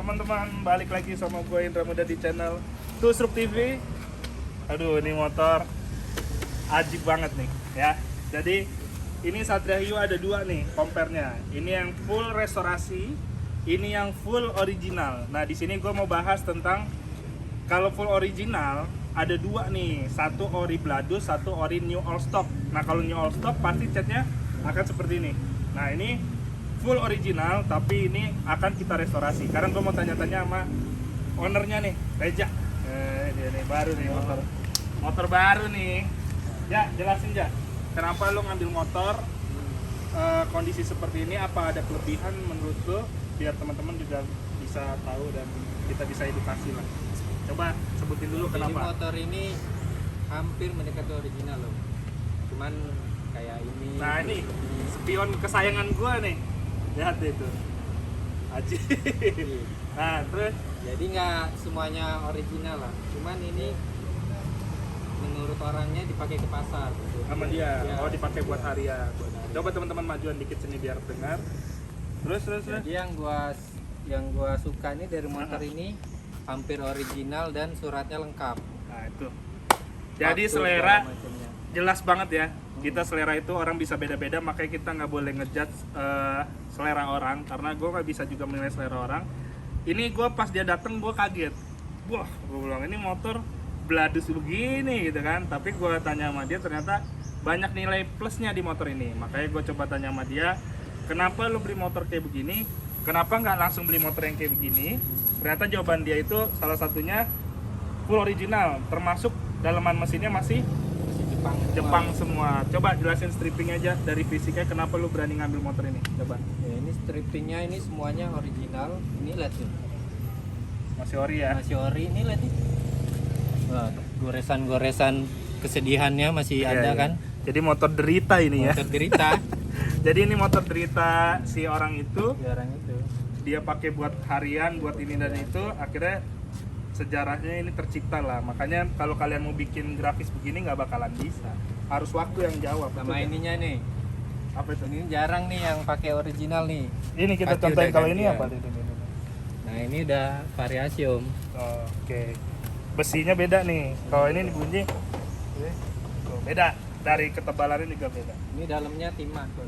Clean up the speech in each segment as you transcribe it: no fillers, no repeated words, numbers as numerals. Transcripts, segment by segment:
teman-teman, balik lagi sama gue Indra Muda di channel Tusruk TV. Aduh, ini motor ajib banget nih ya. Jadi ini Satria Hiu ada dua nih compare-nya. Ini yang full restorasi, ini yang full original. Nah, di sini gue mau bahas tentang kalau full original ada dua nih, satu ori Bladus, satu ori new all stock. Nah, kalau new all stock pasti catnya akan seperti ini. Nah, ini full original, tapi ini akan kita restorasi. Karena gue mau tanya-tanya sama ownernya nih, Reja. Dia nih baru nih motor baru nih. Ya, jelasin ya. Kenapa lo ngambil motor kondisi seperti ini? Apa ada kelebihan menurut lo? Biar teman-teman juga bisa tahu dan kita bisa edukasi lah. Coba sebutin dulu kenapa. Jadi motor ini hampir mendekati original loh. Cuman kayak ini. Nah, ini spion kesayangan gue nih. Lihat itu Aji. Nah, terus jadi nggak semuanya original lah, cuman ini menurut orangnya dipakai ke pasar sama dia, ya, oh dipakai buat harian. buat harian. Coba teman-teman majuan dikit sini biar dengar. Terus. Jadi yang gua suka nih dari motor ini hampir original dan suratnya lengkap. Nah, itu. Jadi Waktu selera segala macamnya. jelas banget ya. Kita selera itu orang bisa beda-beda, makanya kita nggak boleh ngejudge selera orang, karena gue nggak bisa juga menilai selera orang. Ini gue pas dia dateng gue kaget, wah gue bilang ini motor Bladus begini gitu kan. Tapi gue tanya sama dia, ternyata banyak nilai plusnya di motor ini. Makanya gue coba tanya sama dia, kenapa lo beli motor kayak begini, kenapa nggak langsung beli motor yang kayak begini. Ternyata jawaban dia itu salah satunya full original, termasuk dalaman mesinnya masih Jepang semua. Coba jelasin stripping aja dari fisiknya, kenapa lu berani ngambil motor ini? Coba. Ya, ini strippingnya ini semuanya original. Ini lihat tuh, Masih ori ya? masih ori. Ini lihat nih. Wah, goresan-goresan kesedihannya masih Iya, ada iya. kan? Jadi motor derita ini ya. Motor derita. Jadi ini motor derita si orang itu, Jarang itu. dia pakai buat harian, buat ini dan itu, akhirnya sejarahnya ini tercipta lah. Makanya kalau kalian mau bikin grafis begini nggak bakalan bisa. Harus waktu yang jawab. Sama betul ininya nih. kan? Apa itu? Ini jarang nih yang pakai original nih. Ini kita Pasti contohin udah kalau ini ganti apa? ya. Ini. Nah, ini udah variasi om. Oh, oke. Besinya beda nih. Kalau ini bunyi tuh, beda. Dari ketebalannya juga beda. Ini dalamnya timah tuh.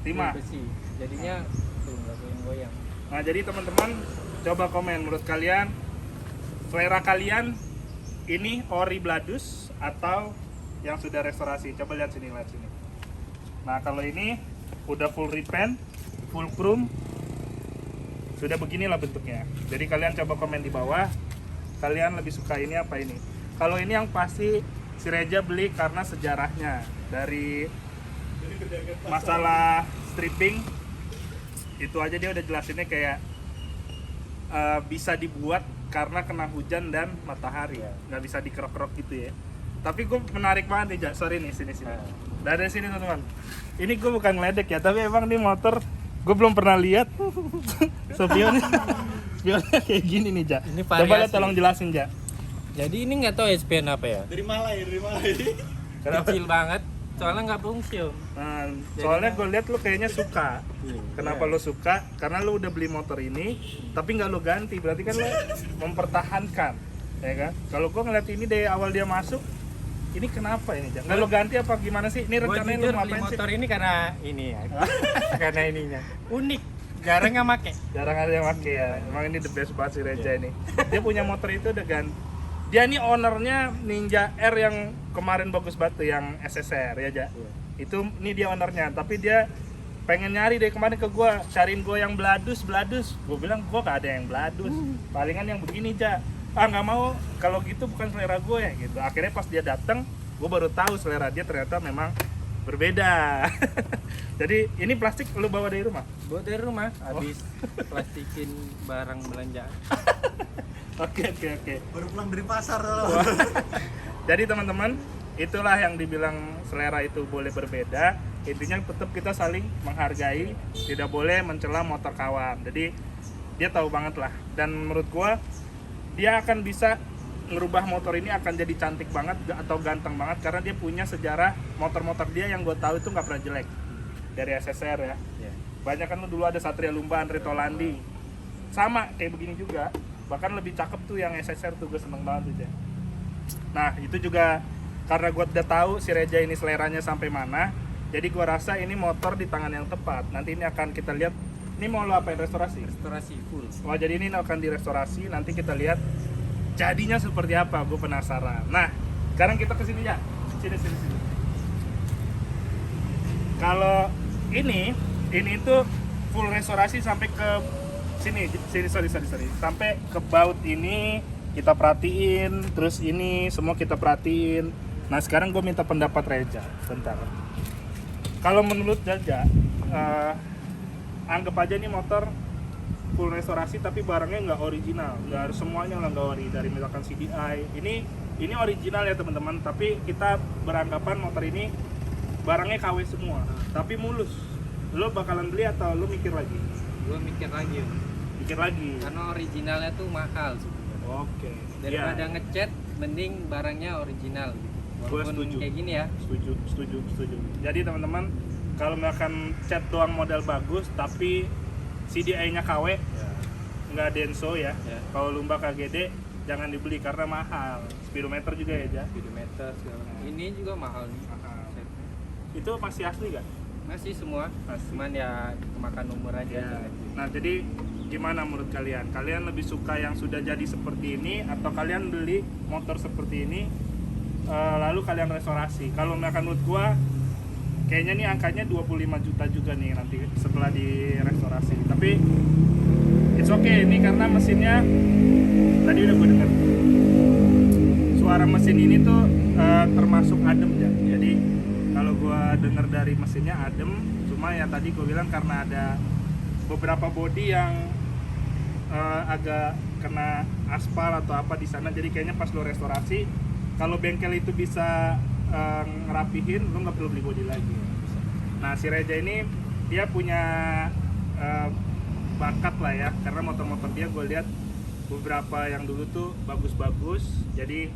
Timah? Besi. Jadinya tuh nggak goyang-goyang. Nah, jadi teman-teman coba komen menurut kalian, selera kalian ini ori Bladus atau yang sudah restorasi. Coba lihat sini. Nah, kalau ini udah full repaint, full chrome, sudah beginilah bentuknya. Jadi kalian coba komen di bawah, kalian lebih suka ini apa ini. Kalau ini yang pasti si Reja beli karena sejarahnya. Dari masalah stripping itu aja dia udah jelasinnya kayak bisa dibuat karena kena hujan dan matahari, nggak bisa dikerok-kerok gitu ya. Tapi gue menarik banget nih, Jak. Sorry nih, sini. Dari sini teman-teman. Ini gue bukan ngeledek ya, tapi emang nih motor gue belum pernah lihat. Spionnya kayak gini nih, Jak. Ini Coba variasi. lihat, tolong jelasin, Jak. Jadi ini nggak tahu SPN apa ya? Dari Malai. Kenapa? Kecil banget. Soalnya nggak fungsi om. Nah, soalnya gue lihat lu kayaknya suka. Kenapa Iya. lo suka? Karena lo udah beli motor ini, tapi nggak lo ganti. Berarti kan lo mempertahankan, ya kan? Kalau gue ngeliat ini dari awal dia masuk, ini kenapa ini? Nggak lo ganti apa gimana sih? Ini Gue rencananya jujur lo beli ngapain sih? motor ini karena ini ya. Karena ininya. Unik. Jarang nggak make. Jarang ada yang pakai ya. Emang ini the best banget si Reja ini. Dia punya motor itu udah ganti. Dia ini ownernya Ninja R yang kemarin bagus banget tuh, yang SSR ya, Ja. Itu ini dia ownernya, tapi dia pengen nyari dari kemarin ke gua, cariin gua yang Bladus. Gua bilang gua gak ada yang Bladus. Palingan yang begini, Ja. Ah, nggak mau, kalau gitu bukan selera gue ya gitu. Akhirnya pas dia datang, gua baru tahu selera dia ternyata memang berbeda. Jadi ini plastik lu bawa dari rumah? Gue dari rumah habis plastikin barang belanjaan. Oke. Baru pulang dari pasar loh. Jadi teman-teman, itulah yang dibilang selera itu boleh berbeda. Intinya tetap kita saling menghargai, tidak boleh mencela motor kawan. Jadi dia tahu banget lah. Dan menurut gua dia akan bisa ngerubah motor ini akan jadi cantik banget atau ganteng banget karena dia punya sejarah. Motor-motor dia yang gue tahu itu nggak pernah jelek dari SSR ya. Banyak kan dulu ada Satria Lumba, Andre Tolandi. sama kayak begini juga, bahkan lebih cakep tuh yang SSR tuh, gue seneng banget tuh. Nah itu juga karena gue udah tahu si Reja ini seleranya sampai mana, jadi gue rasa ini motor di tangan yang tepat. Nanti ini akan kita lihat, ini mau lo apain, restorasi? Restorasi full. Oh jadi ini akan direstorasi, nanti kita lihat jadinya seperti apa, gue penasaran. Nah sekarang kita kesini ya, sini. Kalau ini tuh full restorasi sampai ke sini, sorry, sampai ke baut ini kita perhatiin, terus ini semua kita perhatiin. Nah sekarang gue minta pendapat Reja, bentar. Kalau menurut Jaja, anggap aja nih motor full restorasi tapi barangnya nggak original, nggak harus semuanya lah nggak ori. Dari misalkan CDI, ini original ya teman-teman, tapi kita beranggapan motor ini barangnya KW semua, tapi mulus. Lo bakalan beli atau lo mikir lagi? Gue mikir lagi, Mikir lagi. karena originalnya tuh mahal sebenarnya. Oke. Daripada ngecat, mending barangnya original gitu. Gue Walaupun setuju. kayak gini ya. Setuju. Jadi teman-teman, kalau misalkan cat doang model bagus tapi CDI-nya KW, nggak Denso ya. Kalau Lumba KGD jangan dibeli karena mahal. Speedometer juga ya, Ja? Speedometer segala macam. Ini juga mahal nih. Mahal. Setnya. Itu masih asli nggak? Masih semua, Masih. cuman ya kemakan umur aja. Ya. Nah, jadi gimana menurut kalian? Kalian lebih suka yang sudah jadi seperti ini atau kalian beli motor seperti ini lalu kalian restorasi? Kalau misalkan menurut gua kayaknya nih angkanya 25 juta juga nih nanti setelah direstorasi. Tapi it's okay, ini karena mesinnya tadi udah gue denger. Suara mesin ini tuh termasuk adem ya. Jadi kalau gua denger dari mesinnya adem, cuma ya tadi gue bilang karena ada beberapa bodi yang agak kena aspal atau apa di sana, jadi kayaknya pas lo restorasi, kalau bengkel itu bisa ngerapihin, lo nggak perlu beli bodi lagi. Nah si Reja ini dia punya bakat lah ya, karena motor-motor dia gue lihat beberapa yang dulu tuh bagus-bagus. Jadi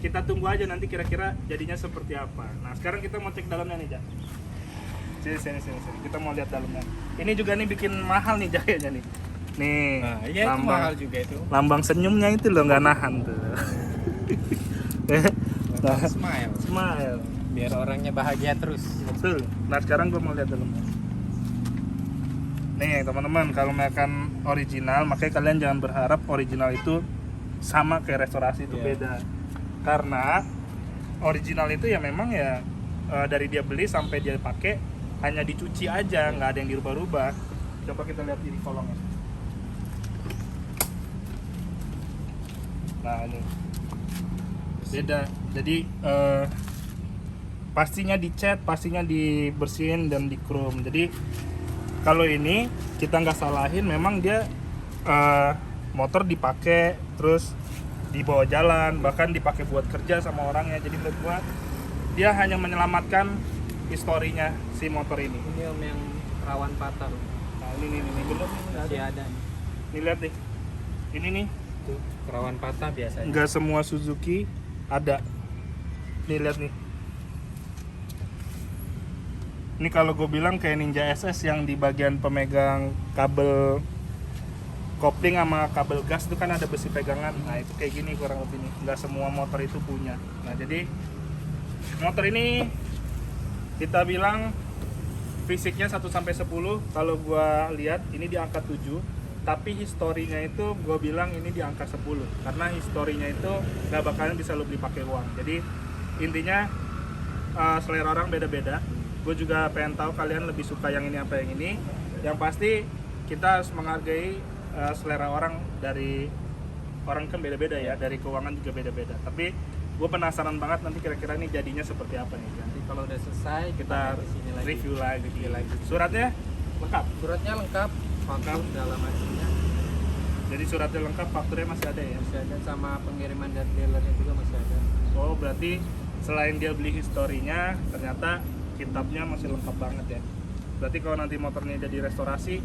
kita tunggu aja nanti kira-kira jadinya seperti apa. Nah sekarang kita mau cek dalamnya nih, Jak. Sini. Kita mau lihat dalamnya. Ini juga nih bikin mahal nih jahenya nih. Nih, Nah, iya itu mahal juga itu. lambang senyumnya itu loh, nggak nahan tuh. Nah, smile. Biar orangnya bahagia terus. Betul. Nah sekarang gue mau lihat dalamnya. Nih teman-teman, kalau misalkan original, makanya kalian jangan berharap original itu sama kayak restorasi, itu Iya. beda. Karena original itu ya memang ya dari dia beli sampai dia pakai hanya dicuci aja, nggak ada yang dirubah-rubah. Coba kita lihat ini kolongnya. Nah ini beda. Jadi pastinya dicat, pastinya dibersihin dan di chrome. Jadi kalau ini kita nggak salahin, memang dia motor dipakai terus dibawa jalan, bahkan dipakai buat kerja sama orangnya. Jadi menurut gua dia hanya menyelamatkan historinya si motor ini. Ini om yang rawan patah. Nah ini bener Masih ada nih. nih, lihat nih, ini nih Tuh, rawan patah biasanya. nggak semua Suzuki ada. Nih lihat nih. Ini kalau gue bilang kayak Ninja SS yang di bagian pemegang kabel kopling sama kabel gas itu kan ada besi pegangan. Nah itu kayak gini kurang lebih nih. Nggak semua motor itu punya. Nah jadi motor ini kita bilang fisiknya 1-10. Kalau gue lihat ini di angka 7. Tapi historinya itu gue bilang ini di angka 10. Karena historinya itu nggak bakalan bisa lo beli pakai uang. Jadi intinya selera orang beda-beda. Gue juga pengen tahu kalian lebih suka yang ini apa yang ini. Yang pasti kita harus menghargai selera orang. Dari orang kan beda-beda ya, dari keuangan juga beda-beda. Tapi gue penasaran banget nanti kira-kira ini jadinya seperti apa nih. Nanti kalau udah selesai Kita di sini lagi. review lagi. Suratnya lengkap. Suratnya lengkap, faktur segala macamnya. Jadi suratnya lengkap, fakturnya masih ada ya. Masih ada, sama pengiriman dari dealernya juga masih ada. Oh berarti selain dia beli historinya, ternyata kitabnya masih lengkap banget ya. Berarti kalau nanti motornya jadi restorasi,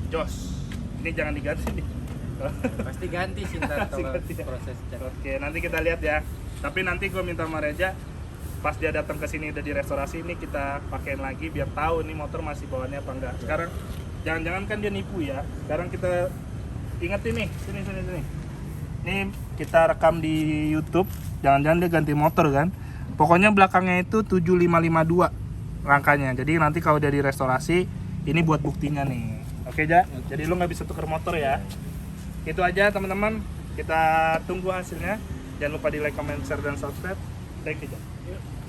jos. Ini jangan diganti nih. Pasti ganti sih ntar Pasti kalau ganti ya. proses cat. Oke, nanti kita lihat ya. Tapi nanti gue minta sama Reja, pas dia datang ke sini udah direstorasi, ini kita pakein lagi biar tahu nih motor masih bawaannya apa enggak. Sekarang Jangan-jangan kan dia nipu ya. Sekarang kita ingetin nih, sini. Ini kita rekam di YouTube. Jangan-jangan dia ganti motor kan. Pokoknya belakangnya itu 7552 rangkanya. Jadi nanti kalau dia direstorasi, ini buat buktinya nih. Oke, Ja? Jadi lu nggak bisa tuker motor ya. Itu aja teman-teman. Kita tunggu hasilnya. Jangan lupa di like, comment, share, dan subscribe. Thank you, Ja.